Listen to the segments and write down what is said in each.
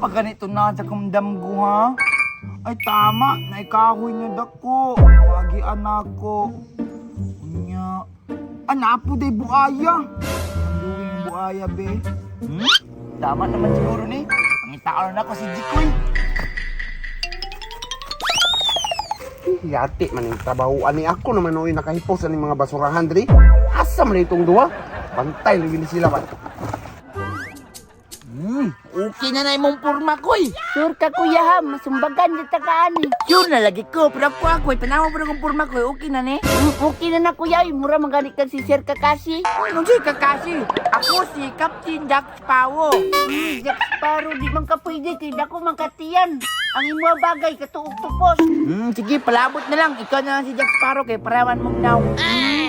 pa ganito na sa kumdamgo ha? Ay tama, naikahoy niya dako. Lagi anak ko. Kunya. Anapo day buaya. Luwing buaya be. Tama naman siguro ni. Pangitaon na ko si Jikoy. Yati man yung trabahoan ni ako naman oy nakahipos ang mga basurahan diri. Asa man itong duha? Bantay lagi ni sila ba? Okay na na imong porma koy. Sure ka kuya ha, masumbagan dito ka ani. Sure na lagi ko, pero ako panawa pa akong porma koy. Okay na ni. Okay na kuya, mura magalit kang si Sir Kakashi. Ano si Kakashi? Ako si Captain Jack Sparrow. Jack Sparrow, di man ka pwede, kaya dako man katiyan. Ang imo bagay, katuog tupos. Sige, palabot na lang. Ikaw na lang si Jack Sparrow kay parawan mong daw.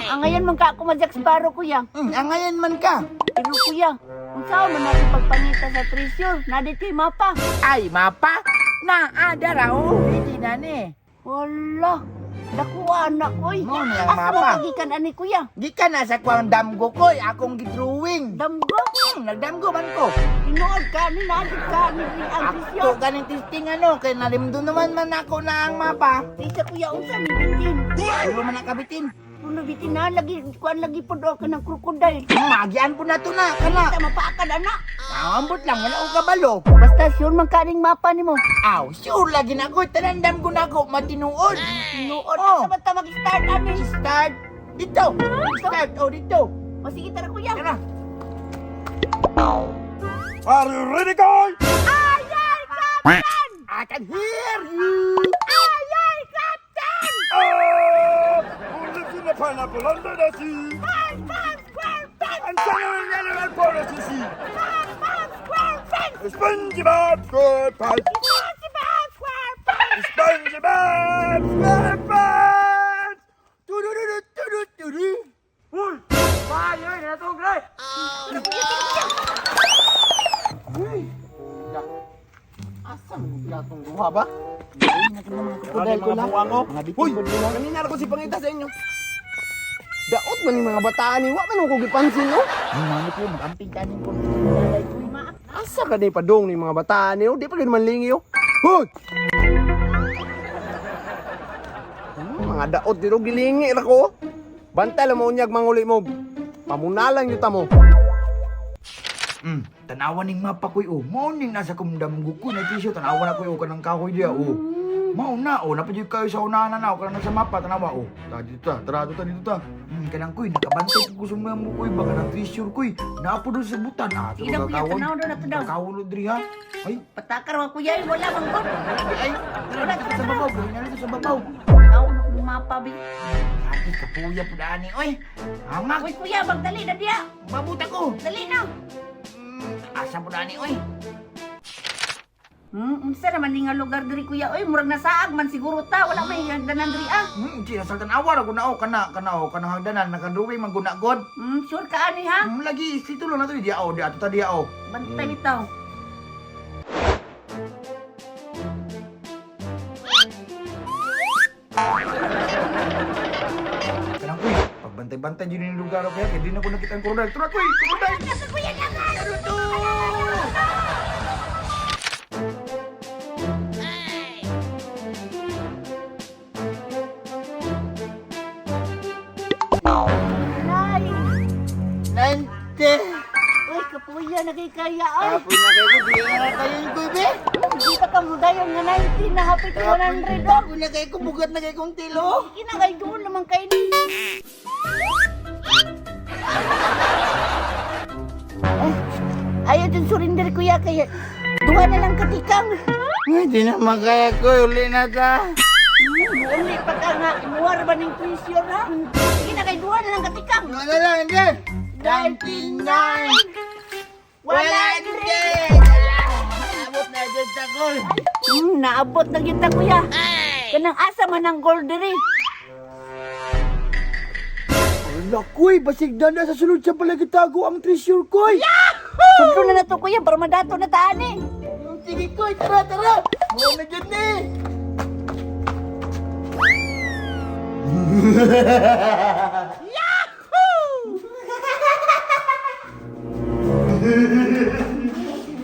Ang ngayon man ka ako Jack Sparrow kuya. Angayan man ka. Pero kuya, kung saan man natin pagpangita sa treasure, nadit kay mapa. Ay, mapa. Naada raw. Hindi na ni. Wala, dakuha anak koy. Mo na yung Asa mapa. makagikan ani kuya? Di ka na sa kwang damgo koy. Akong gidrawing. Damgo? Nagdamgo man ko. Tinuod ka ni nadit ka ni ang Ako treasure. ganing testing kay nalimdo naman ako na ang mapa. Isa kuya, unsa ni bitin? Ulo man nakabitin. Puno bitin na, lagi, kuan lagi po daw ka ng krokodil. Magian po na to na. Kana. Kita mapaakad anak. Ambot lang. Wala ko kabalo. Basta sure man kaning mapa ni mo. Aw, sure lagi na ko. Tanandam ko na ako. Matinuod. Tinuod, Oh. asa ba ta mag-start ani? Start. Dito. Start. Oh, dito. O sige tara kuya. Tara. Are you ready guys? Ay, Captain! I can hear you. Ay, Captain! Lives in the pineapple under the sea. And following animal policy. SpongeBob SquarePants. SpongeBob SquarePants. Tudu. Uy! Payo na to, Gray. Asa mo gatong duha ba? Kodal ko lang. Uy! Kanina ako si pangita sa inyo. Daot man yung mga bataan ni wa man ko gipansin no? Ano po, mag-amping kanin ko. Lalay ko. Asa ka ni padong ni mga bataan ni di pa gid man lingi yo. Hoy! Mga daot dito gilingi ra ko. Bantay lang mo unyag manguli mo. Pamunalang yuta mo. Tanawan ning mapa koy oh. Mao ning nasa kumdamgo ko na tisyo tanawan ako oh kanang kahoy dia oh. Mao na oh napadyo kayo sa unahan na oh kanang sa mapa tanawa oh. Ta dito ta, tara dito ta. Kanang koy nakabantay ko sa mga mo koy baka nang treasure koy. Naapo do sa butan ah. Sige na kuya, tanaw daw na to daw. Kawon diri ha. Ay, Patakar wa kuya, wala mang god. ay. Tara dito sa babaw, na dito sa babaw. Tanaw ng mapa bi. Ati kapuya po dani oy. Hangak Uy kuya, magdali na diya. mabuta ko. Dali na. Asa po dani oy. Unsa naman ni nga lugar diri kuya? Oy, murag nasaag man siguro ta, wala may hagdanan diri ah. Sila saltan awar ako na o kana hagdanan nakaduwi man guna god. Sure ka ani ha? Lagi situlo na to dia o dia to dia o. Bantay bitaw. Kanang kuy, pagbantay-bantay yun yung lugar ako kaya di na ko nakita ang korodal. Tara kuy, korodal! Nasa kuya na nga! Ano to? Nay! Nante! Uy, kapuya na kay kaya ay! Apoy na kayo, di na kayo yung kuy be. Hindi ka kamudayang nga 90 na hapit 100 oh! Apoy na kayo, bugat na kayo kong tilo. Kinagay doon naman kayo ni! Ayaw din surrender kuya kaya duha na lang katikang. Hindi na makaya ko, uli na ta. Uli pa ka nga, imuwar ba ng treasure ha? Sige na kay duha na lang katikang. Ano lang, hindi. 99! Wala, hindi. Abot na dyan sa kol. Naabot na kita kuya. Kanang asa man ang gold diri. Wala, kuy. Basig na sa sunod siya pala gitago ang treasure, kuy. Sundro na to kuya para madato na taani. Sige, kuy. Tara. Muna na dyan eh.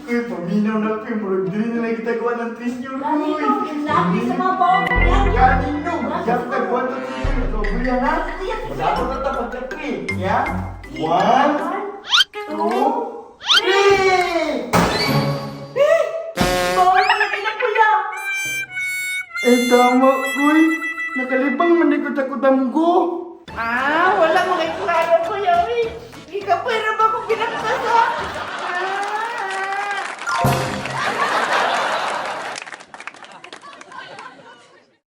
Kuy, paminaw na kuy. Murag di Dili na lang kita gawa ng treasure, Dali uy. ko, lagi sa mga bawang yan. Kanin nyo, diyan ka gawa ng treasure. So, buya na. Madapot na tapos ka 3. Yeah? 1, 2, 3! Bawal mo na kinakuya. Eh, tama, kuy. Nakalibang manikot ako damgo. Ah, wala mo kay klaro ko yawi. Ikaw pwera ba kung pinagpasa?